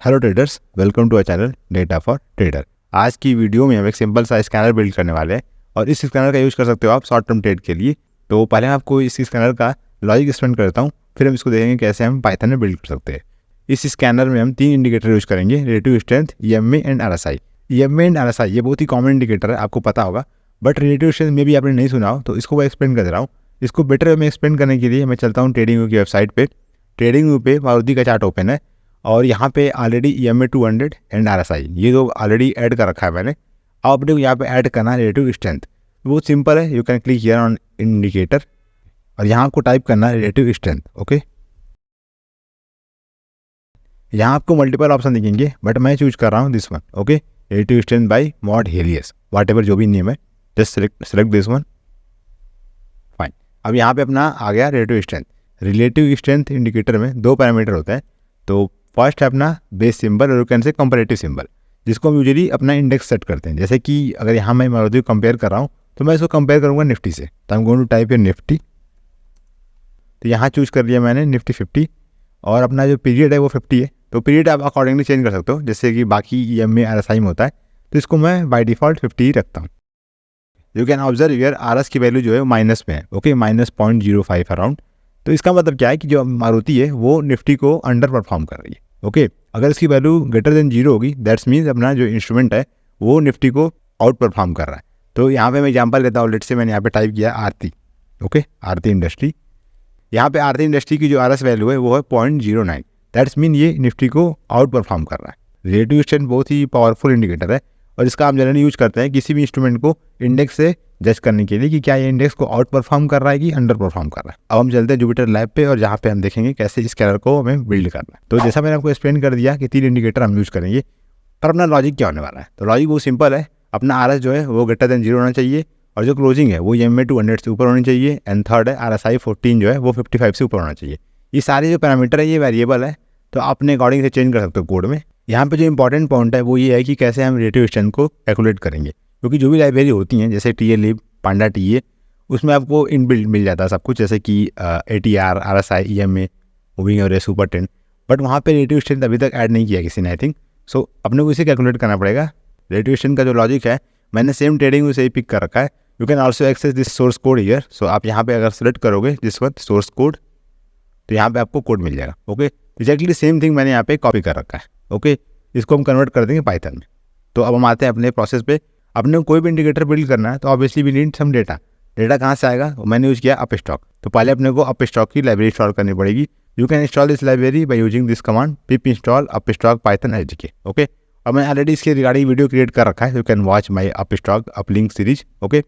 Hello traders, welcome to our channel data for trader. आज की video में हम एक सिंपल सा स्कैनर बिल्ड करने वाले हैं और इस स्कैनर का यूज़ कर सकते हो आप शॉर्ट टर्म ट्रेड के लिए। तो पहले मैं आपको इस स्कैनर का लॉजिक एक्सप्लेन करता हूँ, फिर हम इसको देखेंगे कैसे हम पाइथन में बिल्ड कर सकते हैं। इस स्कैनर में हम 3 इंडिकेटर यूज़ करेंगे, relative strength, EMA and RSI। EMA and RSI ये बहुत ही कॉमन इंडिकेटर है, आपको पता होगा, बट रिलेटिव स्ट्रेंथ में भी आपने नहीं सुना हो तो इसको मैं एक्सप्लेन कर दे रहा हूँ। इसको बेटर वे में एक्सप्लेन करने के लिए मैं चलता हूँ ट्रेडिंग व्यू की वेबसाइट पर। ट्रेडिंग व्यू पे मारुति का चार्ट ओपन है और यहाँ पे ऑलरेडी EMA 200 एंड RSI ये दो ऑलरेडी ऐड कर रखा है मैंने। अब अपने को यहाँ पे ऐड करना है रिलेटिव स्ट्रेंथ। बहुत सिंपल है, you can click here on indicator और यहाँ आपको टाइप करना है रिलेटिव स्ट्रेंथ। ओके, यहाँ आपको मल्टीपल ऑप्शन दिखेंगे बट मैं चूज कर रहा हूँ this one. Okay, relative strength by mod helius, whatever जो भी नेम है, just select this one. Fine, अब यहाँ पे अपना आ गया relative strength. Relative strength indicator में 2 पैरामीटर होते हैं। तो फर्स्ट है अपना बेस सिंबल और you can say comparative symbol, जिसको हम यूजुअली अपना इंडेक्स सेट करते हैं। जैसे कि अगर यहाँ मैं मारुति को कंपेयर कर रहा हूँ तो मैं इसको कंपेयर करूँगा निफ्टी से, तो I am going to type here Nifty. तो यहाँ चूज कर लिया मैंने निफ्टी 50 और अपना जो पीरियड है वो 50 है। तो पीरियड आप अकॉर्डिंगली चेंज कर सकते हो, जैसे कि बाकी EMA RSI में होता है, तो इसको मैं बाई डिफ़ॉल्ट 50 ही रखता हूँ। You can observe here RS की वैल्यू जो है वो माइनस में है। Okay, -0.05 around. तो इसका मतलब क्या है कि जो मारुति है वो निफ्टी को अंडर परफॉर्म कर रही है। ओके, अगर इसकी वैल्यू ग्रेटर देन 0 होगी, दैट्स मीन्स अपना जो इंस्ट्रूमेंट है वो निफ्टी को आउट परफॉर्म कर रहा है। तो यहाँ पे मैं एग्जांपल लेता हूँ, लेट से मैंने यहाँ पे टाइप किया आरती। ओके, आरती इंडस्ट्री। यहाँ पे आरती इंडस्ट्री की जो RS वैल्यू है वो है 0.09, दैट्स मीन ये निफ्टी को आउट परफॉर्म कर रहा है। रिलेटिव स्ट्रेंथ बहुत ही पावरफुल इंडिकेटर है और इसका हम जनरली यूज करते हैं किसी भी इंस्ट्रूमेंट को इंडेक्स से जज करने के लिए कि क्या ये इंडेक्स को आउट परफॉर्म कर रहा है कि अंडर परफॉर्म कर रहा है। अब हम चलते हैं जुपिटर लैब पे और जहाँ पे हम देखेंगे कैसे इस स्कैनर को हमें बिल्ड करना है। तो जैसा मैंने आपको एक्सप्लेन कर दिया कि 3 इंडिकेटर हम यूज करेंगे, पर अपना लॉजिक क्या होने वाला है। तो लॉजिक बहुत सिंपल है, अपना RS जो है वो ग्रेटर देन 0 होना चाहिए और जो क्लोजिंग है वो EMA 200 से ऊपर होनी चाहिए। एंड थर्ड है RSI 14 जो है वो 55 से ऊपर होना चाहिए। ये सारे जो पैरामीटर है ये वेरिएबल है, तो आप अपने अकॉर्डिंग से चेंज कर सकते हो कोड में। यहाँ पे जो इंपॉर्टेंट पॉइंट है वो ये है कि कैसे हम रिलेटिव स्ट्रेंथ को कैलकुलेट करेंगे, क्योंकि जो भी लाइब्रेरी होती हैं जैसे TLib, पांडा TA, उसमें आपको इनबिल्ट मिल जाता है सब कुछ, जैसे कि ATR, RSI, EMA, moving average, super trend, but वहाँ पे रिलेटिव स्ट्रेंथ अभी तक ऐड नहीं किया किसी ने, आई थिंक। सो अपने को इसे कैलकुलेट करना पड़ेगा। रिलेटिव स्ट्रेंथ का जो लॉजिक है मैंने सेम ट्रेडिंग से ही पिक कर रखा है। You can also access this source code here. So आप यहाँ पे अगर सेलेक्ट करोगे दिस वन सोर्स कोड, तो यहाँ पे आपको कोड मिल जाएगा। ओके, एक्जैक्टली सेम थिंग मैंने यहाँ पे कॉपी कर रखा है। ओके, इसको हम कन्वर्ट कर देंगे पाइथन में। तो अब हम आते हैं अपने प्रोसेस पे। अपने को कोई भी इंडिकेटर बिल्ड करना है तो obviously we need some data. Data कहाँ से आएगा, मैंने यूज़ किया अपस्टॉक। तो पहले अपने को अपस्टॉक की लाइब्रेरी इंस्टॉल करनी पड़ेगी। You can install this library by using this command pip install Upstox Python SDK। Okay, और मैंने ऑलरेडी इसके रिगार्डिंग वीडियो क्रिएट कर रखा है, you can watch my Upstox uplink series. Okay,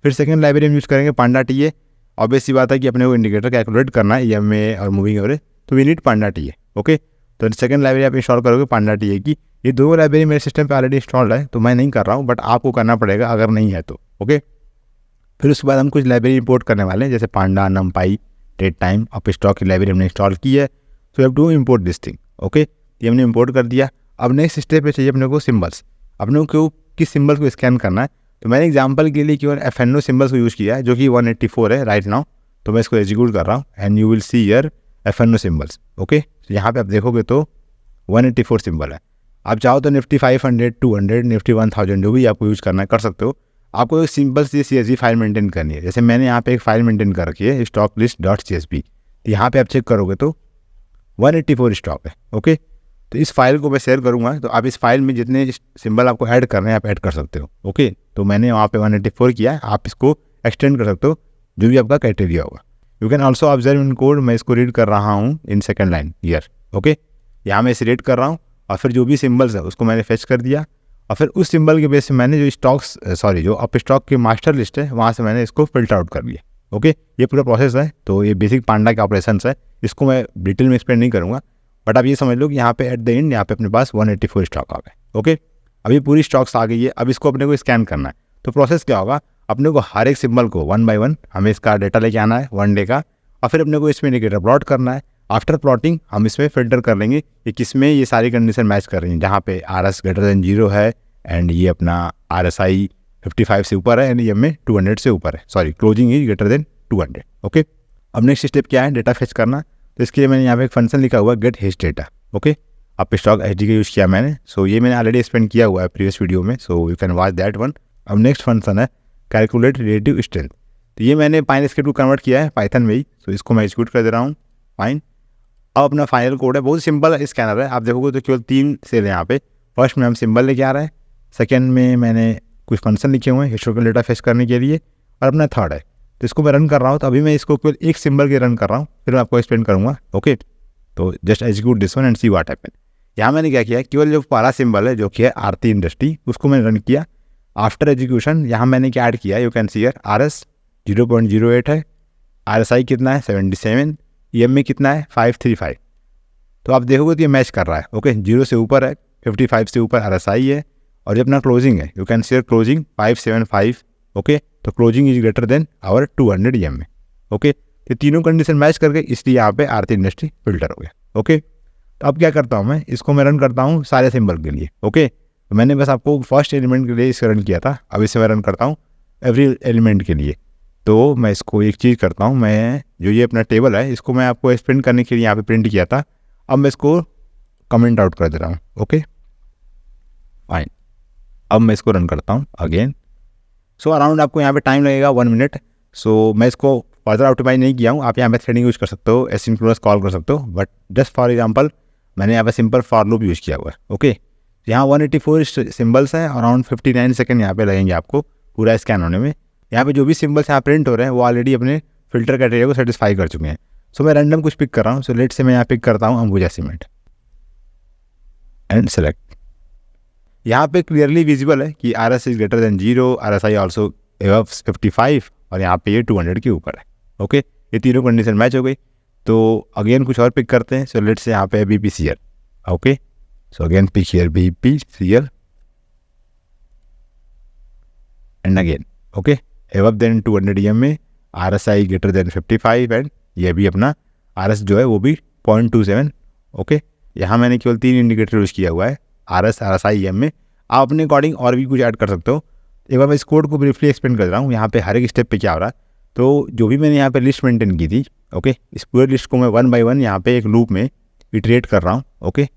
फिर सेकंड लाइब्रेरी हम यूज़ करेंगे पांडा TA। ऑब्वियस सी बात है कि अपने को इंडिकेटर कैलकुलेट करना है EMA और मूविंग एवरेज, तो we need panda TA। Okay, तो सेकंड लाइब्रेरी आप इंस्टॉल करोगे पांडा TA की। ये दोनों लाइब्रेरी मेरे सिस्टम पे ऑलरेडी इंस्टॉल्ड है, तो मैं नहीं कर रहा हूँ, बट आपको करना पड़ेगा अगर नहीं है तो। ओके, फिर उसके बाद हम कुछ लाइब्रेरी इंपोर्ट करने वाले हैं, जैसे panda, NumPy, date time, Upstox की लाइब्रेरी हमने इंस्टॉल की है। So have to import this thing. Okay, ये हमने इंपोर्ट कर दिया। अब नेक्स्ट स्टेप पे चाहिए अपने को सिम्बल्स। अपने को किस सिम्बल्स को स्कैन करना है, तो मैंने एग्जाम्पल के लिए केवल FNO सिम्बल्स को यूज़ किया है, जो कि 184 है राइट नाउ। तो मैं इसको एग्जीक्यूट कर रहा हूँ and you will see here FNO symbols. Okay, तो यहाँ पे आप देखोगे तो 184 सिंबल है। आप चाहो तो निफ्टी 500, 200, निफ्टी 1000 जो भी आपको यूज़ करना है कर सकते हो। आपको एक सिंपल सी CSV फाइल मेंटेन करनी है। जैसे मैंने यहाँ पे एक फाइल मेंटेन कर रखी है स्टॉक लिस्ट .csv। तो यहाँ पे आप चेक करोगे तो 184 स्टॉक है। ओके, तो इस फाइल को मैं शेयर करूँगा, तो आप इस फाइल में जितने सिंबल आपको ऐड करने हैं आप ऐड कर सकते हो। ओके, तो मैंने वहाँ पे 184 किया है, आप इसको एक्सटेंड कर सकते हो जो भी आपका क्राइटेरिया होगा। You can also observe in code, मैं इसको रीड कर रहा हूँ in second line here. Okay, यहाँ मैं इसे रीड कर रहा हूँ और फिर जो भी सिंबल्स है उसको मैंने फेच कर दिया और फिर उस सिंबल के बेस से मैंने जो अपस्टॉक की मास्टर लिस्ट है वहाँ से मैंने इसको फिल्टर आउट कर लिया। ओके, ये पूरा प्रोसेस है। तो ये बेसिक पांडा के ऑपरेशंस है, इसको मैं डिटेल में एक्सप्लेन नहीं करूँगा, बट आप ये समझ लो कि यहाँ पे एट द एंड यहाँ पे अपने पास 184 स्टॉक आ गए। ओके, अभी पूरी स्टॉक्स आ गई है। अब इसको अपने को स्कैन करना है। तो प्रोसेस क्या होगा, अपने को हर एक सिंबल को 1 by 1 हमें इसका डेटा लेके आना है 1 डे का, और फिर अपने को इसमें इंडिकेटर प्लॉट करना है। आफ्टर प्लॉटिंग हम इसमें फिल्टर कर लेंगे कि किसमें ये सारी कंडीशन मैच कर रही हैं, जहाँ पे RS ग्रेटर देन 0 है एंड ये अपना RSI 55 से ऊपर है एंड EMA 200 से ऊपर है, sorry closing is greater then 200। Okay, अब नेक्स्ट स्टेप क्या है, डेटा फेच करना। तो इसके लिए मैंने यहाँ पे एक फंक्शन लिखा हुआ गेट हिस्ट डेटा। ओके, अब स्टॉक एच डी का यूज़ किया मैंने, सो ये मैंने ऑलरेडी एक्सप्लेन किया हुआ है प्रीवियस वीडियो में, so you can watch that one. अब नेक्स्ट फंक्शन है कैलकुलेट रिलेटिव स्ट्रेंथ। तो ये मैंने पाइन स्क्रिप्ट को कन्वर्ट किया है पाइथन में ही, सो इसको मैं एग्जीक्यूट कर दे रहा हूँ। फाइन। अब अपना फाइनल कोड है, बहुत सिंपल स्कैनर है, आप देखोगे तो केवल 3 सेल है यहाँ पे। फर्स्ट में हम सिंबल लेके आ रहे हैं, सेकेंड में मैंने कुछ फंक्शन लिखे हुए हैं हिस्टोरिकल डेटा फेच करने के लिए, और अपना थर्ड है। तो इसको मैं रन कर रहा हूँ, तो अभी मैं इसको केवल एक सिंबल के रन कर रहा हूँ, फिर मैं आपको एक्सप्लेन करूँगा। ओके, तो just execute this one and see what happen. यहाँ मैंने क्या किया, केवल जो पहला सिंबल है जो कि है आरती इंडस्ट्री, उसको मैंने रन किया। आफ्टर एग्जीक्यूशन यहाँ मैंने क्या ऐड किया, you can see here RS 0.08 है, RSI कितना है 77, EMA कितना है 535। तो आप देखोगे तो ये मैच कर रहा है। ओके, 0 से ऊपर है, 55 से ऊपर RSI है, और ये अपना क्लोजिंग है, you can see here closing 575। Okay, तो closing is greater than our 200 EMA। Okay, तो तीनों कंडीशन मैच करके इसलिए यहाँ पे आरती इंडस्ट्री फिल्टर हो गया। ओके, तो अब क्या करता हूँ मैं, इसको मैं रन करता हूँ सारे सिंबल के लिए। ओके, तो मैंने बस आपको फर्स्ट एलिमेंट के लिए इसे रन किया था, अब इसे मैं रन करता हूँ एवरी एलिमेंट के लिए। तो मैं इसको एक चीज़ करता हूँ, मैं जो ये अपना टेबल है इसको मैं आपको एक्सप्लेन करने के लिए यहाँ पे प्रिंट किया था, अब मैं इसको कमेंट आउट कर दे रहा हूँ। ओके फाइन, अब मैं इसको रन करता हूँ अगेन। सो अराउंड आपको यहाँ पे टाइम लगेगा 1 मिनट। सो मैं इसको फर्दर ऑप्टिमाइज नहीं किया हूँ, आप यहाँ पे थ्रेडिंग यूज़ कर सकते हो, एसिंक्रोनस कॉल कर सकते हो, बट जस्ट फॉर एग्जांपल मैंने यहाँ पे सिंपल फॉर लूप यूज़ किया हुआ है। ओके, यहाँ 184 सिंबल्स हैं, अराउंड 59 सेकंड यहाँ पे लगेंगे आपको पूरा स्कैन होने में। यहाँ पे जो भी सिंबल्स यहाँ प्रिंट हो रहे हैं वो ऑलरेडी अपने फिल्टर क्राइटेरिया को सेटिस्फाई कर चुके हैं। सो मैं रैंडम कुछ पिक कर रहा हूँ, सो लेट से मैं यहाँ पिक करता हूँ अंबुजा सीमेंट एंड सेलेक्ट। यहाँ पे क्लियरली विजिबल है कि RS is greater then 0, RSI also above 55, और यहाँ पे ये 200 के ऊपर है। ओके, ये तीनों कंडीशन मैच हो गई। तो अगेन कुछ और पिक करते हैं, सो लेट्स से यहाँ पे BPCL। Okay, so again pick here BPCL and again okay above than 200 EMA, RSI greater than 55, and ये भी अपना RS जो है वो भी 0.27। ओके, यहाँ मैंने केवल 3 इंडिकेटर यूज़ किया हुआ है, RS, RSI, EMA। आप अपने अकॉर्डिंग और भी कुछ ऐड कर सकते हो। एक बार मैं इस कोड को ब्रीफली एक्सप्लेन कर रहा हूँ, यहाँ पे हर एक स्टेप पे क्या हो रहा है। तो जो भी मैंने यहाँ पे लिस्ट मेंटेन की थी, ओके, इस पूरे लिस्ट को मैं 1 बाय 1 यहाँ पे एक लूप में इटरेट कर रहा हूँ। ओके,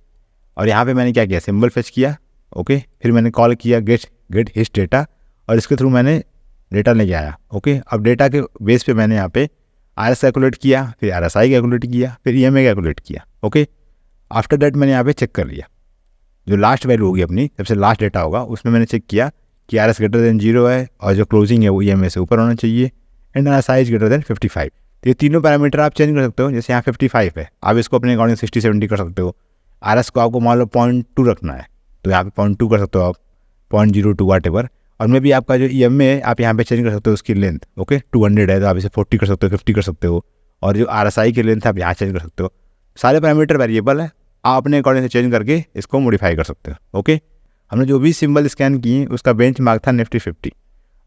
और यहाँ पे मैंने क्या किया, सिंबल फेच किया। ओके, फिर मैंने कॉल किया गेट हिस्ट डेटा, और इसके थ्रू मैंने डेटा लेके आया। ओके, अब डेटा के बेस पे मैंने यहाँ पे RS कैलकुलेट किया, फिर RSI कैलकुलेट किया, फिर EMA कैलकुलेट किया। ओके, आफ्टर दैट मैंने यहाँ पे चेक कर लिया, जो लास्ट वैल्यू होगी अपनी सबसे लास्ट डेटा होगा उसमें मैंने चेक किया कि RS ग्रेटर देन 0 है, और जो क्लोजिंग है वो EMA से ऊपर होना चाहिए, and RSI is greater than 55। तो ये तीनों पैरामीटर आप चेंज कर सकते हो। जैसे यहाँ 55 है, आप इसको अपने अकॉर्डिंग 60-70 कर सकते हो। RS को आपको मान लो 0.2 रखना है, तो यहाँ पे 0.2 कर सकते हो आप, 0.02 वाट एवर। और में भी आपका जो EMA है आप यहाँ पे चेंज कर सकते हो उसकी लेंथ। ओके, 200 है तो आप इसे 40 कर सकते हो, 50 कर सकते हो, और जो RSI की लेंथ है आप यहाँ चेंज कर सकते हो। सारे पैरामीटर वेरिएबल है, आप अपने अकॉर्डिंग से चेंज करके इसको मॉडिफाई कर सकते हो। ओके, हमने जो भी सिंबल स्कैन किए उसका बेंच मार्क था निफ्टी 50,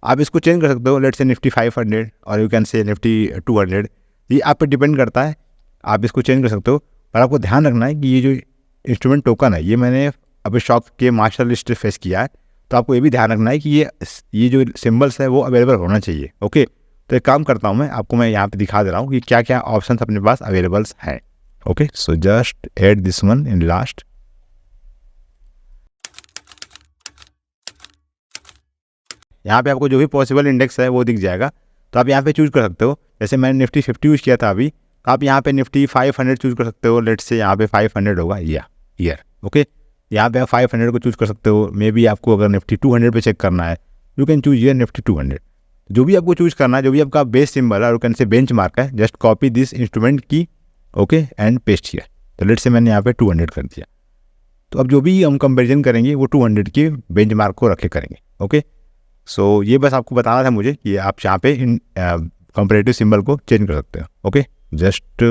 आप इसको चेंज कर सकते हो, लेट से निफ्टी 500, और यू कैन से निफ्टी 200। ये आप पे डिपेंड करता है, आप इसको चेंज कर सकते हो। पर आपको ध्यान रखना है कि ये जो इंस्ट्रूमेंट टोकन है ये मैंने अभी स्टॉक के मास्टर लिस्ट फेस किया है, तो आपको ये भी ध्यान रखना है कि ये जो सिंबल्स है वो अवेलेबल होना चाहिए। ओके, तो एक काम करता हूँ मैं यहाँ पे दिखा दे रहा हूँ कि क्या क्या ऑप्शन अपने पास अवेलेबल्स हैं। Okay, so just add this one in last. यहाँ पे आपको जो भी पॉसिबल इंडेक्स है वो दिख जाएगा, तो आप यहाँ पे चूज कर सकते हो। जैसे मैंने निफ्टी 50 यूज़ किया था अभी, तो आप यहाँ पे निफ्टी 500 चूज कर सकते हो। लेट से यहाँ पे 500 होगा ईयर। ओके, यहाँ पे आप 500 को चूज कर सकते हो। मे बी आपको अगर निफ्टी 200 पे चेक करना है, you can choose year Nifty 200। जो भी आपको चूज करना है, जो भी आपका बेस सिंबल है और कैन से बेंच मार्क है, जस्ट कॉपी दिस इंस्ट्रूमेंट की। Okay, and paste here. तो लेट से मैंने यहाँ पे 200 कर दिया। तो अब जो भी हम कंपेरिजन करेंगे वो 200 के बेंच मार्क को रखे करेंगे। ओके, सो ये बस आपको बताना था मुझे कि आप यहाँ पे इन कंपेरेटिव सिंबल को चेंज कर सकते हो। Okay, just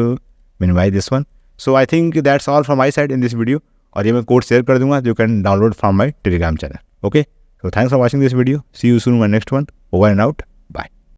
minimize this one. So I think that's all from my side in this video, और ये मैं कोड शेयर कर दूंगा, you can download from my Telegram channel. Okay, so thanks for watching this video, see you soon my next one, over and out.